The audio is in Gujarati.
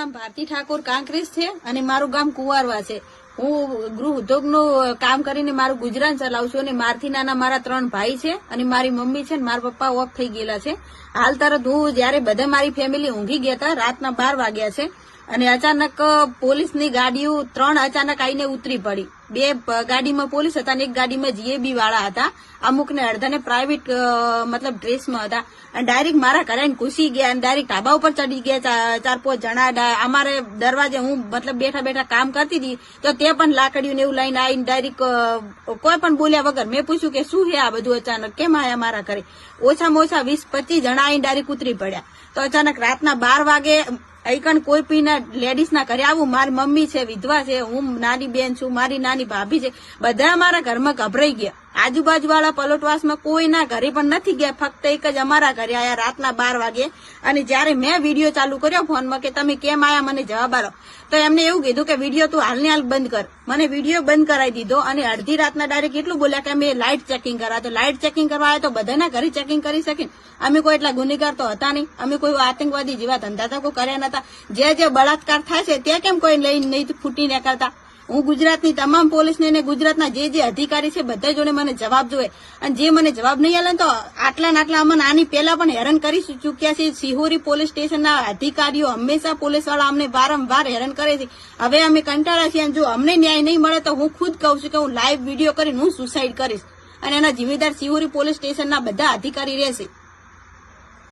નામ ભારતી ઠાકોર કાંકરેજ છે અને મારું ગામ કુવારવા છે. હું ગૃહ ઉદ્યોગનું કામ કરીને મારું ગુજરાન ચલાવું છું અને મારથી નાના મારા 3 ભાઈ છે અને મારી મમ્મી છે ને મારા પપ્પા ઓફ થઈ ગયેલા છે. હાલ તરત હું જયારે બધા મારી ફેમિલી ઊંઘી ગયા હતા, રાતના 12 વાગ્યા છે અને અચાનક પોલીસની ગાડીઓ 3 અચાનક આવીને ઉતરી પડી. 2 ગાડીમાં પોલીસ હતા અને 1 ગાડીમાં જીએબી વાળા હતા. અમુકને અડધાને પ્રાઇવેટ મતલબ ડ્રેસમાં હતા અને ડાયરેક્ટ મારા ઘરે આવીને ઘૂસી ગયા અને ડાયરેક્ટ ઢાબા ઉપર ચડી ગયા. 4-5 જણા અમારે દરવાજે હું મતલબ બેઠા બેઠા કામ કરતી હતી તો તે પણ લાકડીયું ને એવું લઈને આવીને ડાયરેક્ટ કોઈ પણ બોલ્યા વગર મેં પૂછ્યું કે શું છે આ બધું, અચાનક કેમ આયા મારા ઘરે. ઓછામાં ઓછા 20-25 જણા આવીને ડાયરેક્ટ ઉતરી પડ્યા. તો અચાનક રાતના 12 વાગે અહીં કોઈ પીના લેડીઝ ના ઘરે આવું. મારી મમ્મી છે, વિધવા છે, હું નાની બેન છું, મારી નાની ભાભી છે, બધા મારા ઘરમાં ગભરાઈ ગયા. આજુબાજુ વાળા પલોટવાસમાં કોઈના ઘરે પણ નથી ગયા, ફક્ત એક જ અમારા ઘરે આયા રાતના 12 વાગે. અને જયારે મેં વિડીયો ચાલુ કર્યો ફોનમાં કે તમે કેમ આયા મને જવાબ આલો, તો એમને એવું કીધું કે વિડીયો તું હાલને હાલ બંધ કર. મને વિડીયો બંધ કરાવી દીધો અને અડધી રાતના ડાયરેક્ટ એટલું બોલ્યા કે અમે લાઇટ ચેકિંગ કરા. તો લાઇટ ચેકિંગ કરવા આવ્યા તો બધાના ઘરે ચેકિંગ કરી શકે. અમે કોઈ એટલા ગુનેગાર તો હતા નહીં, અમે કોઈ આતંકવાદી જેવા ધંધા તો કોઈ કર્યા નતા. જે બળાત્કાર થાય છે તે કેમ કોઈ લઈને નહીં ફૂટી નીકળતા. હું ગુજરાતની તમામ પોલીસને અને ગુજરાતના જે અધિકારી છે બધા જોડે મને જવાબ જોઈએ અને જે મને જવાબ નહીં આલે તો આટલા અમને આની પહેલા પણ હેરાન કરી ચૂક્યા છે. સિહોરી પોલીસ સ્ટેશનના અધિકારીઓ હંમેશા પોલીસ વાળા અમને વારંવાર હેરાન કરે છે. હવે અમે કંટાળા છીએ અને જો અમને ન્યાય નહીં મળે તો હું ખુદ કહું છું કે હું લાઈવ વિડીયો કરીને હું સુસાઇડ કરીશ અને એના જિમ્મેદાર સિહોરી પોલીસ સ્ટેશનના બધા અધિકારી રહેશે.